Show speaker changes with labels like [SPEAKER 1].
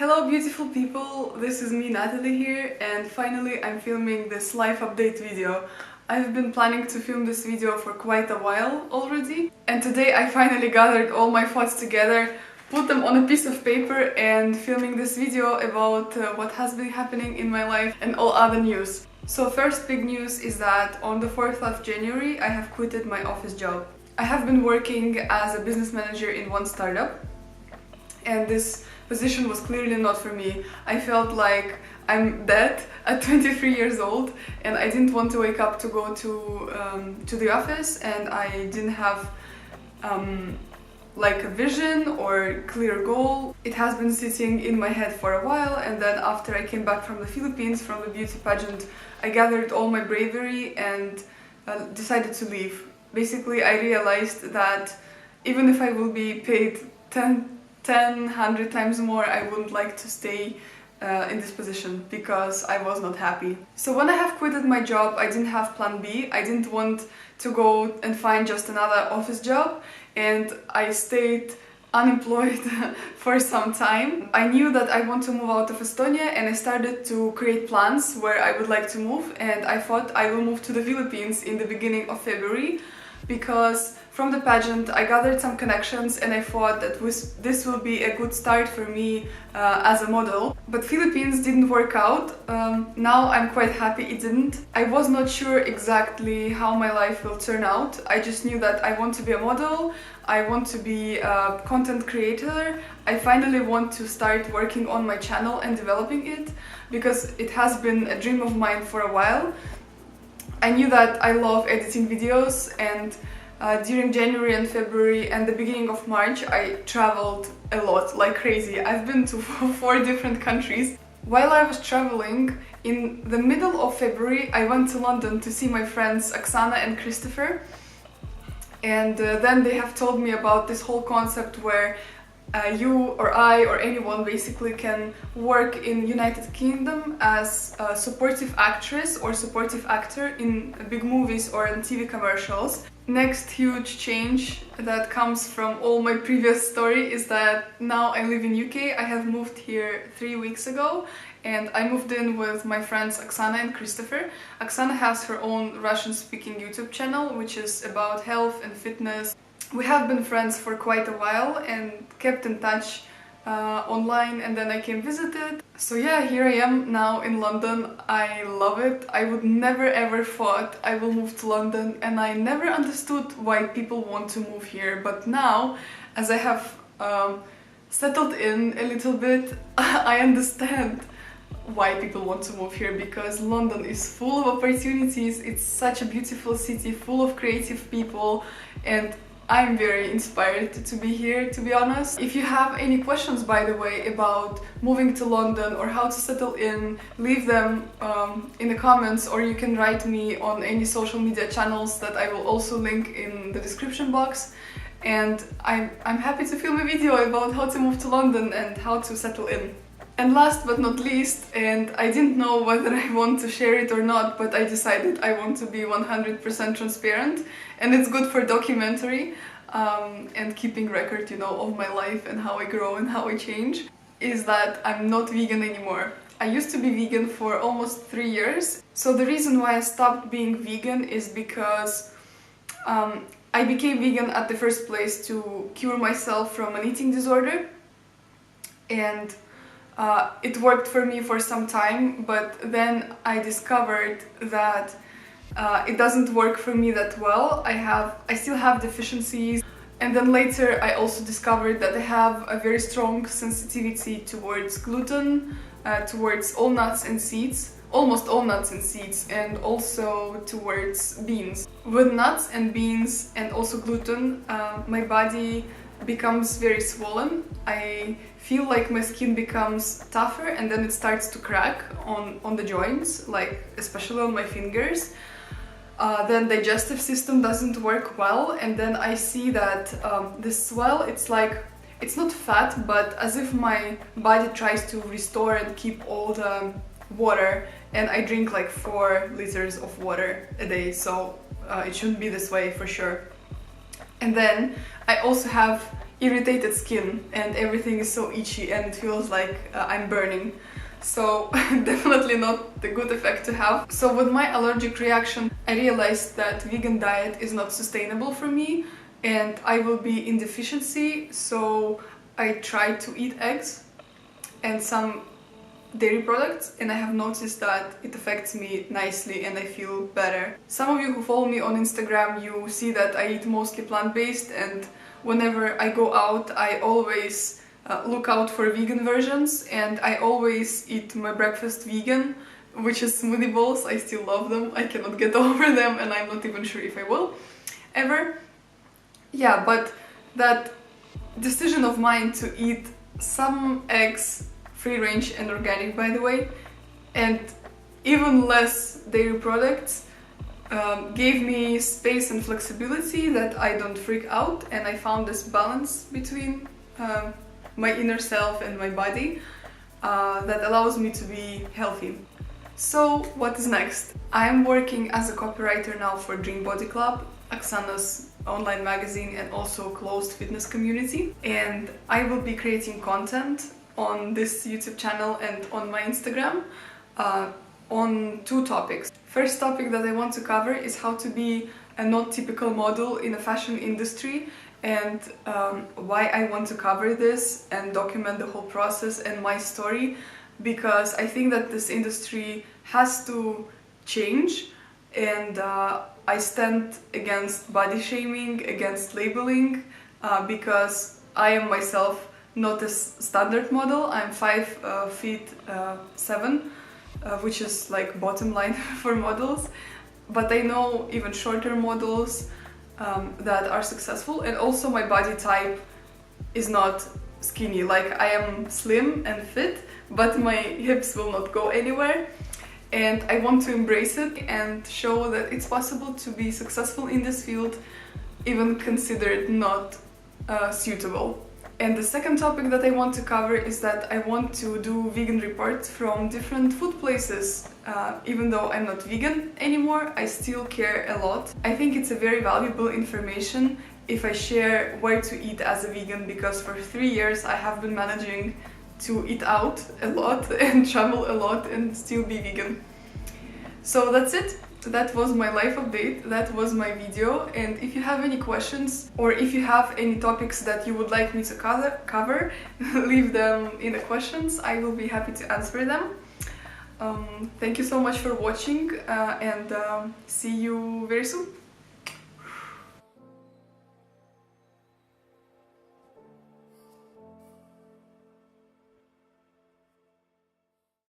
[SPEAKER 1] Hello beautiful people, this is me Natalie here, and finally I'm filming this life update video. I've been planning to film this video for quite a while already, and today I finally gathered all my thoughts together, put them on a piece of paper and filming this video about what has been happening in my life and all other news. So first big news is that on the 4th of January I have quitted my office job. I have been working as a business manager in one startup, and this position was clearly not for me. I felt like I'm dead at 23 years old, and I didn't want to wake up to go to the office, and I didn't have like a vision or clear goal. It has been sitting in my head for a while, and then after I came back from the Philippines from the beauty pageant, I gathered all my bravery and decided to leave. Basically, I realized that even if I will be paid 100 times more, I wouldn't like to stay in this position because I was not happy. So when I have quitted my job, I didn't have plan B. I didn't want to go and find just another office job, and I stayed unemployed for some time. I knew that I want to move out of Estonia, and I started to create plans where I would like to move, and I thought I will move to the Philippines in the beginning of February, because from the pageant I gathered some connections and I thought that this will be a good start for me as a model. But Philippines didn't work out. Now I'm quite happy it didn't. I was not sure exactly how my life will turn out. I just knew that I want to be a model, I want to be a content creator. I finally want to start working on my channel and developing it, because it has been a dream of mine for a while. I knew that I love editing videos, and during January and February and the beginning of March I traveled a lot, like crazy. I've been to 4 different countries. While I was traveling, in the middle of February I went to London to see my friends Oksana and Christopher, and then they have told me about this whole concept where you or I or anyone basically can work in United Kingdom as a supportive actress or supportive actor in big movies or in TV commercials. Next huge change that comes from all my previous story is that now I live in UK. I have moved here 3 weeks ago, and I moved in with my friends Oksana and Christopher. Oksana has her own Russian-speaking YouTube channel, which is about health and fitness. We have been friends for quite a while and kept in touch online, and then I came visited. So yeah, here I am now in London. I love it. I would never ever thought I will move to London, and I never understood why people want to move here. But now, as I have settled in a little bit, I understand why people want to move here, because London is full of opportunities. It's such a beautiful city, full of creative people, and I'm very inspired to be here, to be honest. If you have any questions, by the way, about moving to London or how to settle in, leave them in the comments, or you can write me on any social media channels that I will also link in the description box. And I'm happy to film a video about how to move to London and how to settle in. And last but not least, and I didn't know whether I want to share it or not, but I decided I want to be 100% transparent, and it's good for documentary and keeping record, you know, of my life and how I grow and how I change, is that I'm not vegan anymore. I used to be vegan for almost 3 years. So the reason why I stopped being vegan is because I became vegan at the first place to cure myself from an eating disorder, and it worked for me for some time, but then I discovered that it doesn't work for me that well. I still have deficiencies, and then later I also discovered that I have a very strong sensitivity towards gluten, towards all nuts and seeds, almost all nuts and seeds, and also towards beans. With nuts and beans and also gluten, my body becomes very swollen. I feel like my skin becomes tougher, and then it starts to crack on the joints, like especially on my fingers. Then digestive system doesn't work well, and then I see that the swell, it's not fat, but as if my body tries to restore and keep all the water, and I drink like 4 liters of water a day, so it shouldn't be this way for sure. And then I also have irritated skin and everything is so itchy and it feels like I'm burning. So definitely not the good effect to have. So with my allergic reaction, I realized that vegan diet is not sustainable for me and I will be in deficiency, so I tried to eat eggs and some dairy products, and I have noticed that it affects me nicely and I feel better. Some of you who follow me on Instagram, you see that I eat mostly plant-based, and whenever I go out I always look out for vegan versions, and I always eat my breakfast vegan, which is smoothie bowls. I still love them, I cannot get over them, and I'm not even sure if I will ever. Yeah, but that decision of mine to eat some eggs, free range and organic by the way, and even less dairy products gave me space and flexibility that I don't freak out, and I found this balance between my inner self and my body that allows me to be healthy. So what is next? I'm working as a copywriter now for Dream Body Club, Oksana's online magazine and also closed fitness community, and I will be creating content on this YouTube channel and on my Instagram on two topics. First topic that I want to cover is how to be a not typical model in a fashion industry, and why I want to cover this and document the whole process and my story, because I think that this industry has to change, and I stand against body shaming, against labeling, because I am myself not a standard model. I'm 5 feet 7, which is like bottom line for models, but I know even shorter models that are successful, and also my body type is not skinny. Like, I am slim and fit, but my hips will not go anywhere, and I want to embrace it and show that it's possible to be successful in this field, even considered not suitable. And the second topic that I want to cover is that I want to do vegan reports from different food places. Even though I'm not vegan anymore, I still care a lot. I think it's a very valuable information if I share where to eat as a vegan, because for 3 years I have been managing to eat out a lot and travel a lot and still be vegan. So that's it. That was my life update, that was my video, and if you have any questions or if you have any topics that you would like me to cover, leave them in the questions, I will be happy to answer them. Thank you so much for watching, and see you very soon.